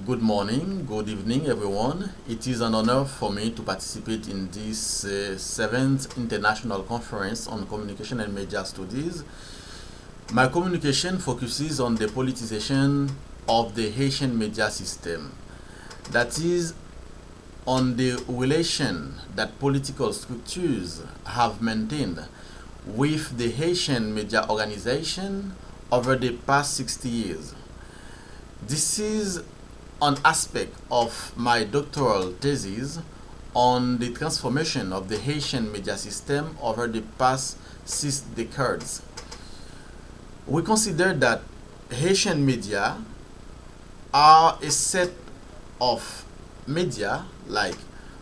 Good morning, good evening, everyone. It is an honor for me to participate in this 7th International Conference on Communication and Media Studies. My communication focuses on the politicization of the Haitian media system. That is, on the relation that political structures have maintained with the Haitian media organization over the past 60 years. This is an aspect of my doctoral thesis on the transformation of the Haitian media system over the past 6 decades. We consider that Haitian media are a set of media like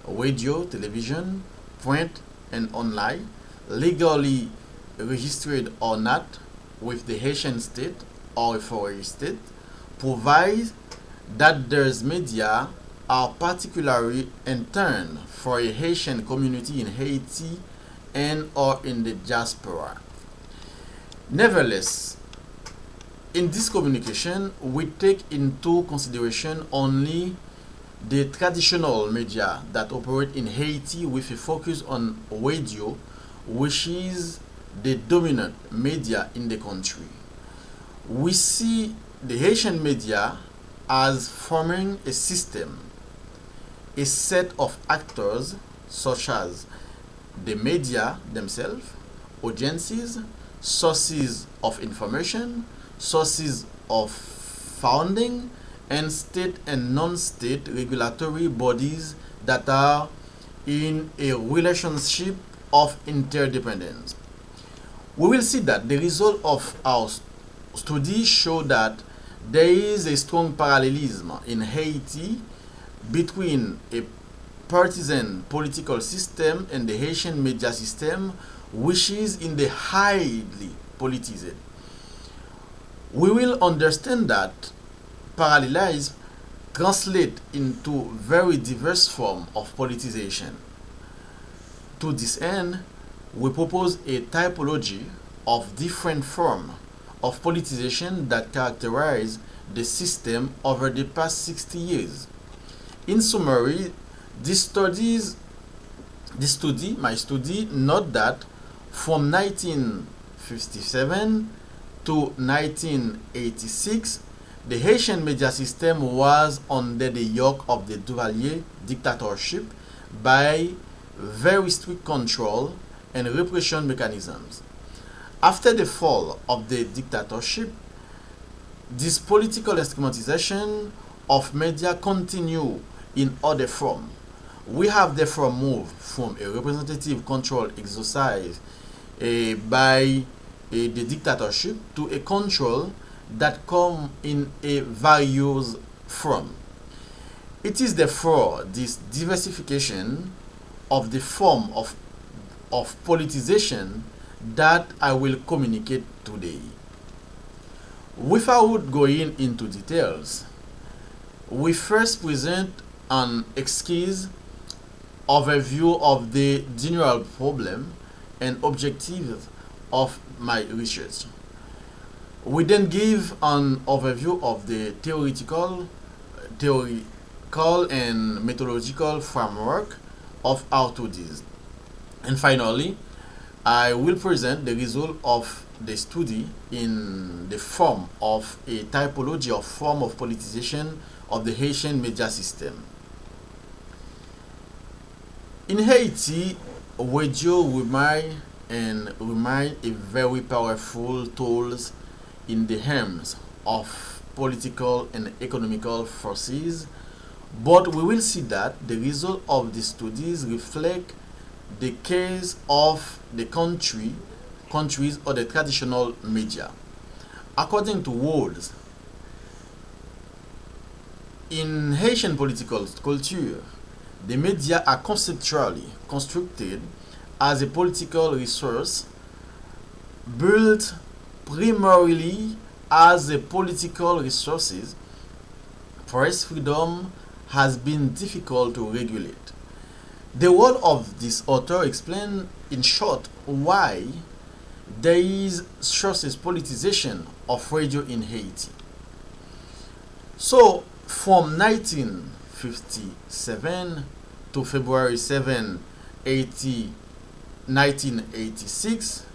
radio, television, print, and online, legally registered or not with the Haitian state or a foreign state, provide that those media are particularly intended for a Haitian community in Haiti and or in the diaspora. Nevertheless, in this communication, we take into consideration only the traditional media that operate in Haiti with a focus on radio, which is the dominant media in the country. We see the Haitian media as forming a system, a set of actors such as the media themselves, audiences, sources of information, sources of funding, and state and non-state regulatory bodies that are in a relationship of interdependence. We will see that the result of our studies show that there is a strong parallelism in Haiti between a partisan political system and the Haitian media system, which is in the highly politicized. We will understand that parallelism translates into very diverse forms of politicization. To this end, we propose a typology of different forms of politicization that characterize the system over the past 60 years. In summary, my study note that from 1957 to 1986, the Haitian media system was under the yoke of the Duvalier dictatorship by very strict control and repression mechanisms. After the fall of the dictatorship, this political instrumentalization of media continue in other form. We have therefore moved from a representative control exercise by the dictatorship to a control that come in a various form. It is therefore this diversification of the form of politicization that I will communicate today. Without going into details, we first present an esquisse overview of the general problem and objectives of my research. We then give an overview of the theoretical and methodological framework of our studies. And finally, I will present the result of the study in the form of a typology of form of politicization of the Haitian media system. In Haiti, radio remain a very powerful tool in the hands of political and economical forces, but we will see that the result of the studies reflect the case of the countries or the traditional media. According to Walls, in Haitian political culture, the media are conceptually constructed as a political resource built primarily as a political resources. Press freedom has been difficult to regulate. The word of this author explains in short why there is sources politicization of radio in Haiti. So From 1957 to February 7, 1986,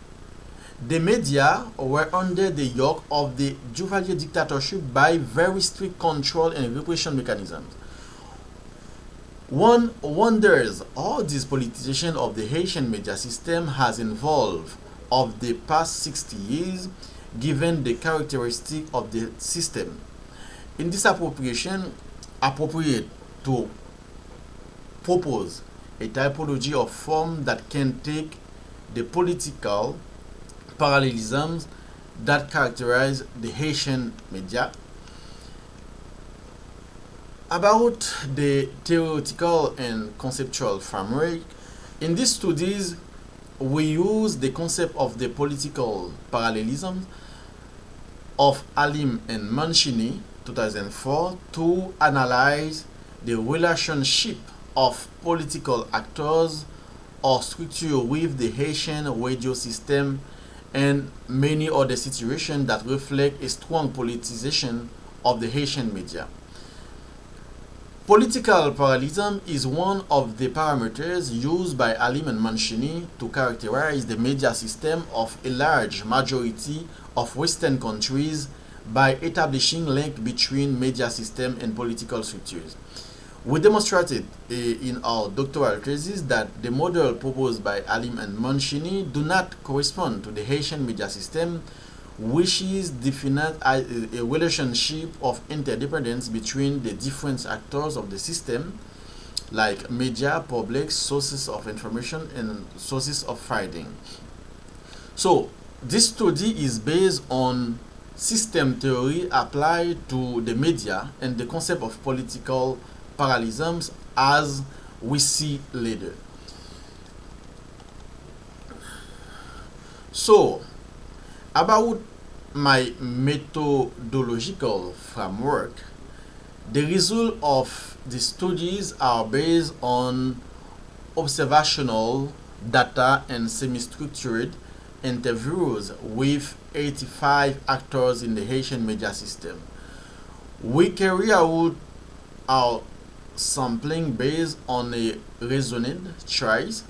the media were under the yoke of the Duvalier dictatorship by very strict control and repression mechanisms. One wonders how this politicization of the Haitian media system has evolved of the past 60 years, given the characteristic of the system. In this appropriation, appropriate to propose a typology of form that can take the political parallelisms that characterize the Haitian media. About the theoretical and conceptual framework, in these studies, we use the concept of the political parallelism of Alim and Mancini, 2004, to analyze the relationship of political actors or structure with the Haitian radio system and many other situations that reflect a strong politicization of the Haitian media. Political parallelism is one of the parameters used by Alim and Mancini to characterize the media system of a large majority of Western countries by establishing link between media system and political structures. We demonstrated in our doctoral thesis that the model proposed by Alim and Mancini do not correspond to the Haitian media system, which is defined as a relationship of interdependence between the different actors of the system, like media, public, sources of information, and sources of finding. So, this study is based on system theory applied to the media and the concept of political parallelisms as we see later. So, about my methodological framework, the results of the studies are based on observational data and semi-structured interviews with 85 actors in the Haitian media system. We carry out our sampling based on a reasoned choice.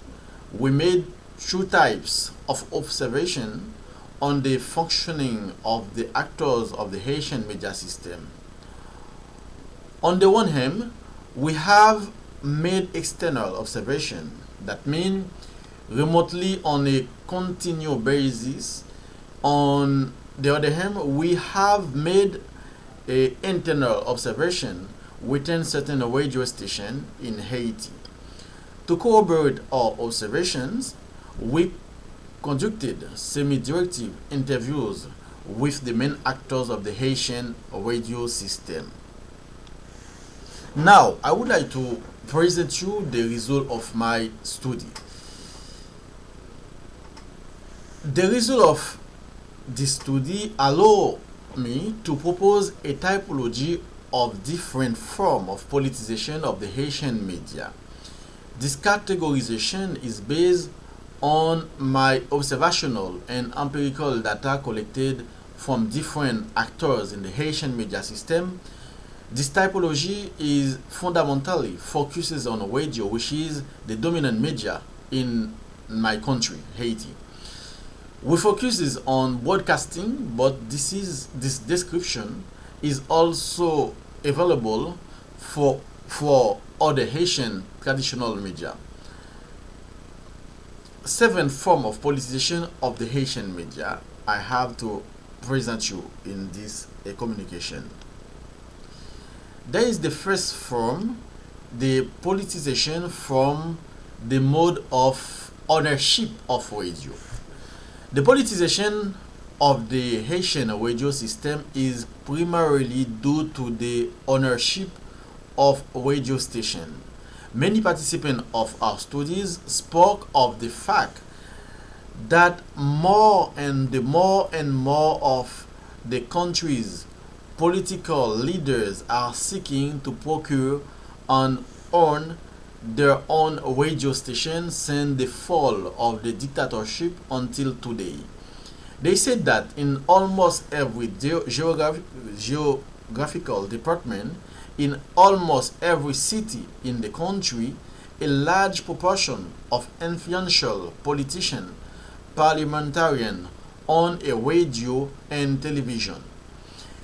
We made two types of observation on the functioning of the actors of the Haitian media system. On the one hand, we have made external observation, that means remotely on a continual basis. On the other hand, we have made a internal observation within certain radio station in Haiti. To corroborate our observations, we conducted semi-directive interviews with the main actors of the Haitian radio system. Now, I would like to present you the result of my study. The result of this study allow me to propose a typology of different form of politicization of the Haitian media. This categorization is based on my observational and empirical data collected from different actors in the Haitian media system. This typology is fundamentally focuses on radio, which is the dominant media in my country, Haiti. We focuses on broadcasting, but this description is also available for other Haitian traditional media. 7 form of politicization of the Haitian media I have to present you in this communication. There is the first form, the politicization from the mode of ownership of radio. The politicization of the Haitian radio system is primarily due to the ownership of radio station. Many participants of our studies spoke of the fact that more and more of the country's political leaders are seeking to procure and own their own radio station since the fall of the dictatorship until today. They said that in almost every geographical department, in almost every city in the country, a large proportion of influential politicians, parliamentarians, on a radio and television.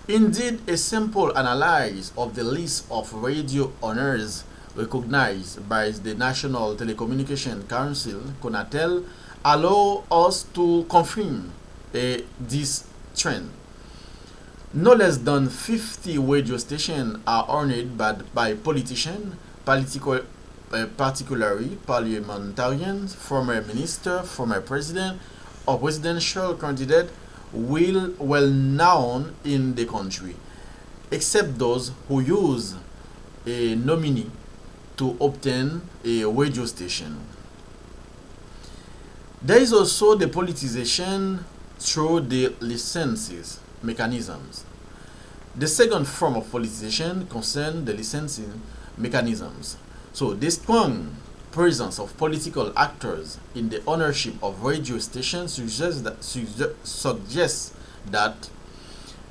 Indeed, a simple analysis of the list of radio owners recognized by the National Telecommunication Council (CONATEL) allow us to confirm this trend. No less than 50 radio stations are owned by politicians, particularly parliamentarians, former ministers, former president, or presidential candidate well known in the country, except those who use a nominee to obtain a radio station. There is also the politicization through the licenses mechanisms. The second form of politicization concerns the licensing mechanisms. So, the strong presence of political actors in the ownership of radio stations suggests that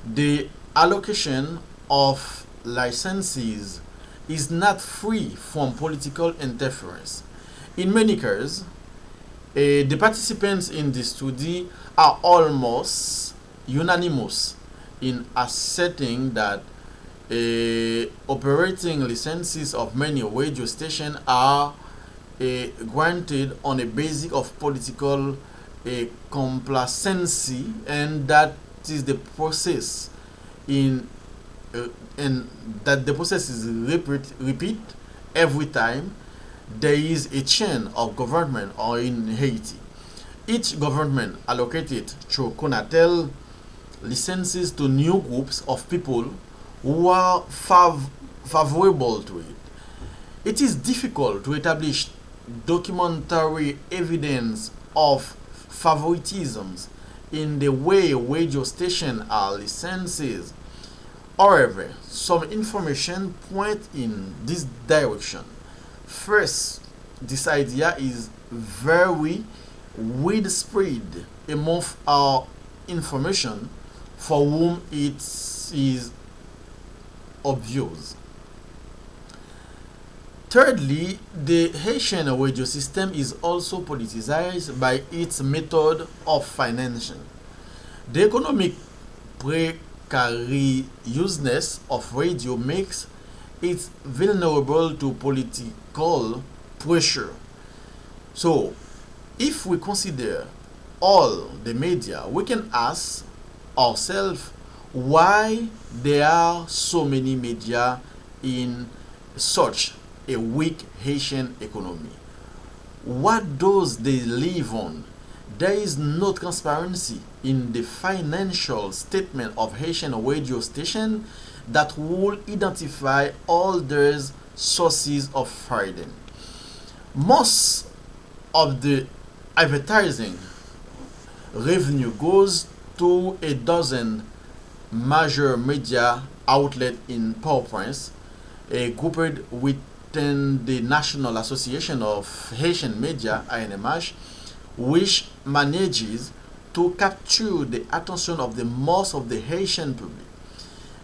the allocation of licenses is not free from political interference. In many cases, the participants in this study are almost unanimous in asserting that operating licenses of many radio stations are granted on a basis of political complacency, and that is the process and that the process is repeat every time there is a change of government or in Haiti. Each government allocated through CONATEL licenses to new groups of people who are favorable to it. It is difficult to establish documentary evidence of favoritisms in the way radio stations are licensed. However, some information point in this direction. First, this idea is very widespread among our information for whom it is obvious. Thirdly, the Haitian radio system is also politicized by its method of financing. The economic precariousness of radio makes it vulnerable to political pressure. So, if we consider all the media, we can ask ourselves why there are so many media in such a weak Haitian economy. What does they live on? There is no transparency in the financial statement of Haitian radio station that will identify all their sources of funding. Most of the advertising revenue goes to a dozen major media outlets in Port-au-Prince, grouped within the National Association of Haitian Media (ANMH), which manages to capture the attention of the most of the Haitian public.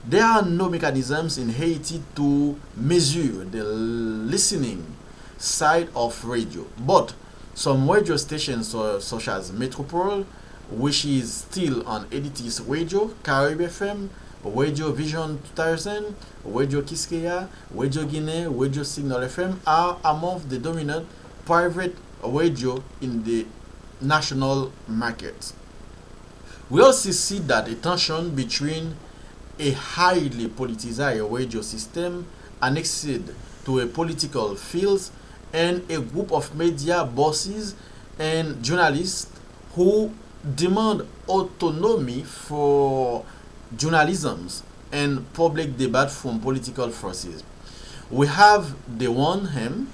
There are no mechanisms in Haiti to measure the listening side of radio, but some radio stations such as Metropole, which is still on Editis Radio, Caribe FM, Radio Vision 2000, Radio Kiskeya, Radio Guinea, Radio Signal FM are among the dominant private radio in the national market. We also see that a tension between a highly politicized radio system annexed to a political field and a group of media bosses and journalists who demand autonomy for journalism and public debate from political forces. We have, the one hand,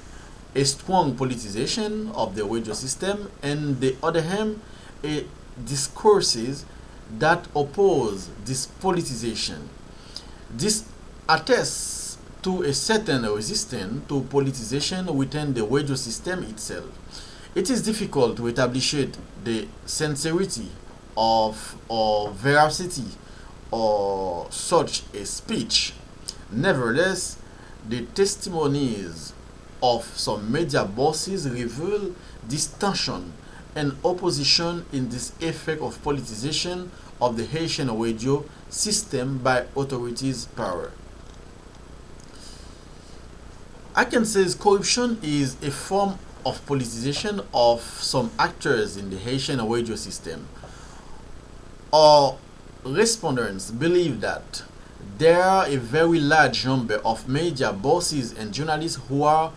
a strong politicization of the radio system, and the other hand, a discourses that oppose this politicization. This attests to a certain resistance to politicization within the radio system itself. It is difficult to establish the sincerity of or veracity or such a speech. Nevertheless, the testimonies of some media bosses reveal this tension and opposition in this effect of politicization of the Haitian radio system by authorities' power. I can say corruption is a form of politicization of some actors in the Haitian radio system. Our respondents believe that there are a very large number of media bosses and journalists who are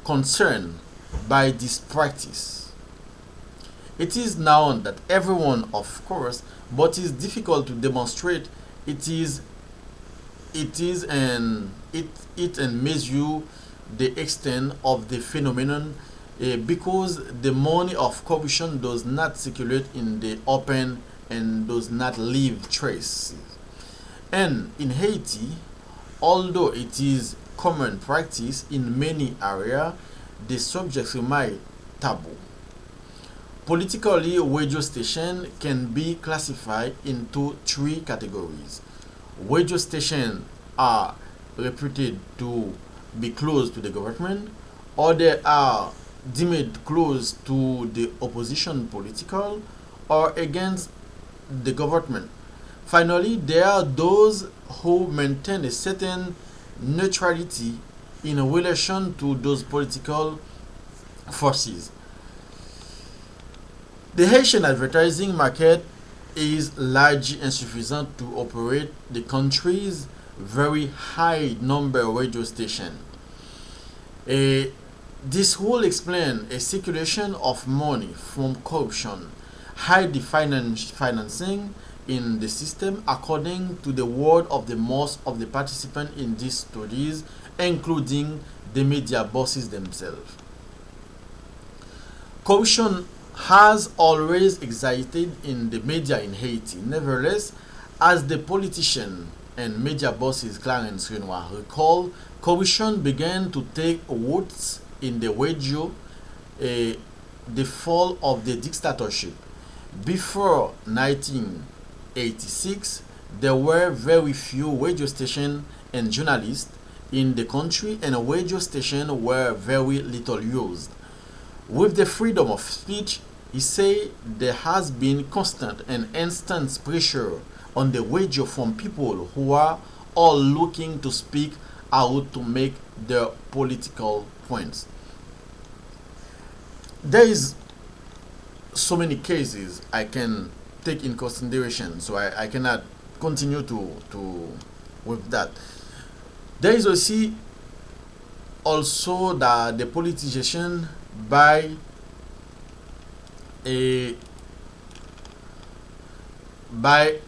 concerned by this practice. It is known that everyone, of course, but it is difficult to demonstrate it and measure the extent of the phenomenon because the money of corruption does not circulate in the open and does not leave traces. And in Haiti, although it is common practice in many areas, the subject remains taboo. Politically, radio station can be classified into three categories. Radio stations are reputed to be close to the government, or they are deemed close to the opposition political or against the government. Finally, there are those who maintain a certain neutrality in relation to those political forces. The Haitian advertising market is largely insufficient to operate the country's very high number of radio stations. This will explain a circulation of money from corruption, high the financing in the system, according to the word of the most of the participants in these studies, including the media bosses themselves. Corruption has always existed in the media in Haiti. Nevertheless, as the politician and media bosses Clarence Renoir recall, corruption began to take roots in the radio, the fall of the dictatorship. Before 1986, there were very few radio stations and journalists in the country, and radio stations were very little used. With the freedom of speech, he said there has been constant and instant pressure on the radio from people who are all looking to speak out to make their political points. There is so many cases I can take in consideration, so I cannot continue to with that. There is also the politicization by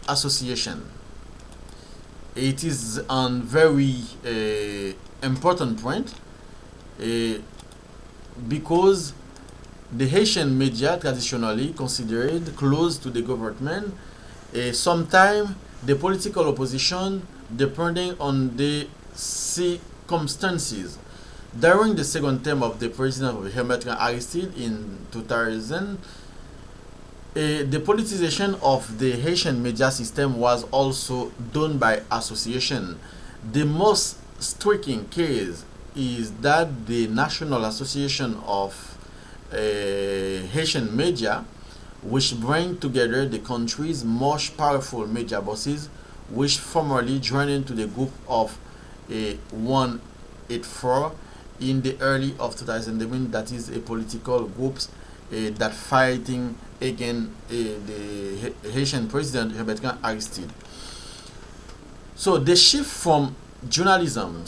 association. It is a very important point because the Haitian media traditionally considered close to the government. Sometimes the political opposition, depending on the circumstances. During the second term of the president of Aristide in 2000, the politicization of the Haitian media system was also done by association. The most striking case is that the National Association of Haitian Media, which bring together the country's most powerful media bosses, which formerly joined into the group of 184 in the early of 2011. That is a political groups that fighting against the Haitian president Aristide. So the shift from journalism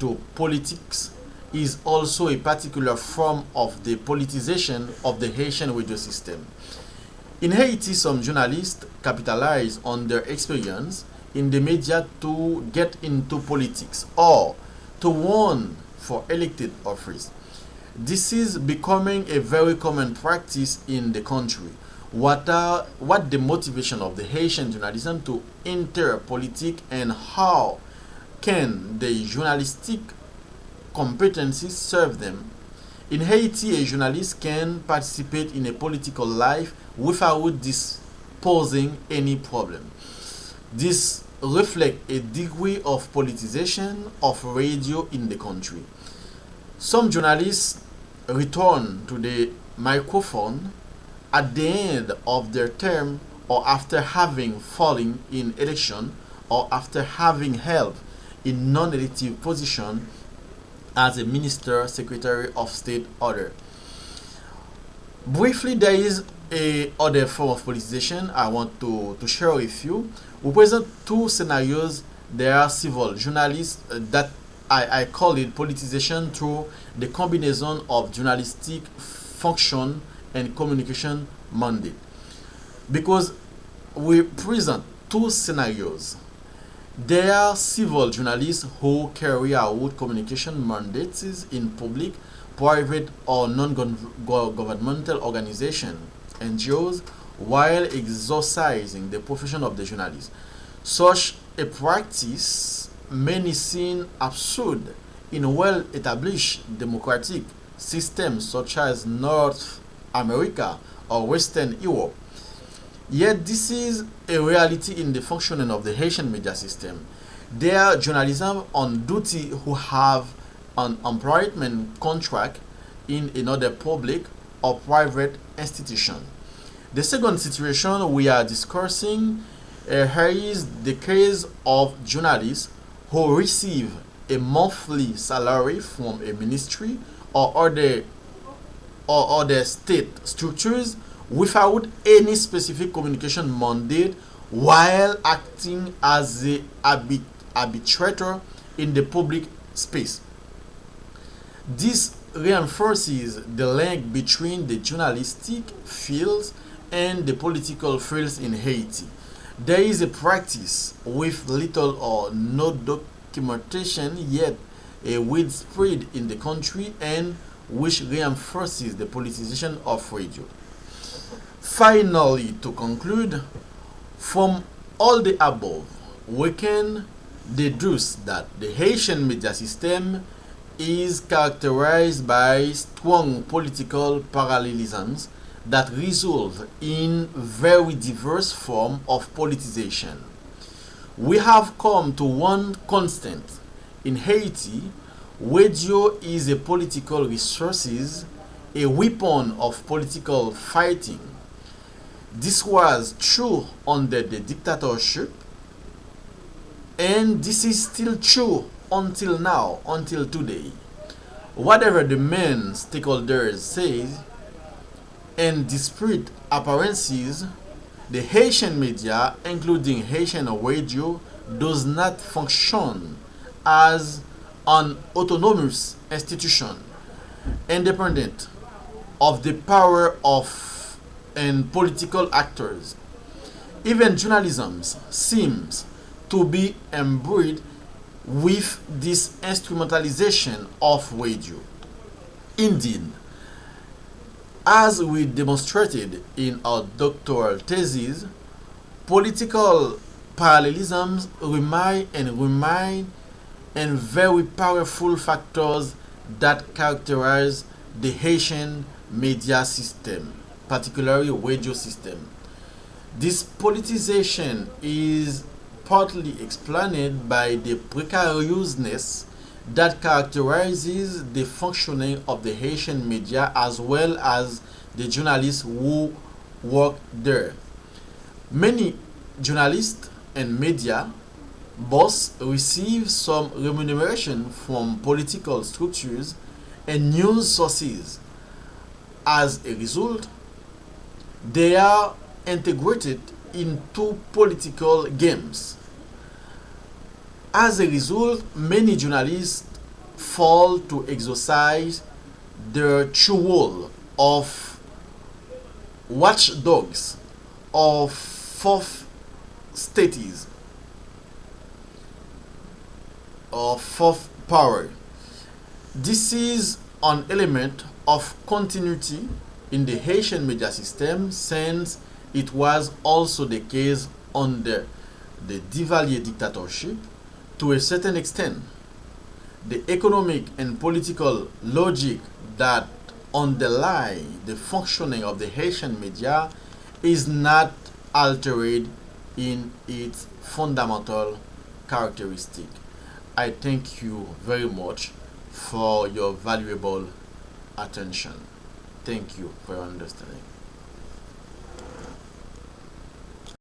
to politics is also a particular form of the politicization of the Haitian radio system. In Haiti, some journalists capitalize on their experience in the media to get into politics or to run for elected office. This is becoming a very common practice in the country. What the motivation of the Haitian journalism to enter politics, and how can the journalistic competencies serve them? In Haiti, a journalist can participate in a political life without this posing any problem. This reflects a degree of politicization of radio in the country. Some journalists return to the microphone at the end of their term or after having fallen in election or after having held in non-elective position as a minister, secretary of state, other. Briefly, there is a other form of politicization I want to share with you. We present two scenarios. There are civil journalists that I call it politicization through the combination of journalistic function and communication mandate. Because we present two scenarios. There are civil journalists who carry out communication mandates in public, private, or non-governmental organizations, NGOs, while exercising the profession of the journalist. Such a practice many seen absurd in well-established democratic systems such as North America or Western Europe. Yet this is a reality in the functioning of the Haitian media system. There are journalists on duty who have an employment contract in another public or private institution. The second situation we are discussing here is the case of journalists who receive a monthly salary from a ministry or other state structures without any specific communication mandate while acting as the arbitrator in the public space. This reinforces the link between the journalistic fields and the political fields in Haiti. There is a practice with little or no documentation yet a widespread in the country and which reinforces the politicization of radio. Finally, to conclude, from all the above, we can deduce that the Haitian media system is characterized by strong political parallelisms that result in very diverse forms of politicization. We have come to one constant. In Haiti, radio is a political resource, a weapon of political fighting. This was true under the dictatorship, and this is still true until now, until today. Whatever the main stakeholders say, and despite appearances, the Haitian media, including Haitian radio, does not function as an autonomous institution, independent of the power of and political actors. Even journalism seems to be imbued with this instrumentalization of radio. Indeed, as we demonstrated in our doctoral thesis, political parallelisms remain and very powerful factors that characterize the Haitian media system, particularly radio system. This politicization is partly explained by the precariousness that characterizes the functioning of the Haitian media as well as the journalists who work there. Many journalists and media both receive some remuneration from political structures and news sources. As a result, they are integrated into political games. As a result, many journalists fail to exercise their true role of watchdogs of fourth states or fourth power. This is an element of continuity in the Haitian media system since it was also the case under the Duvalier dictatorship to a certain extent. The economic and political logic that underlie the functioning of the Haitian media is not altered in its fundamental characteristic. I thank you very much for your valuable attention. Thank you for your understanding.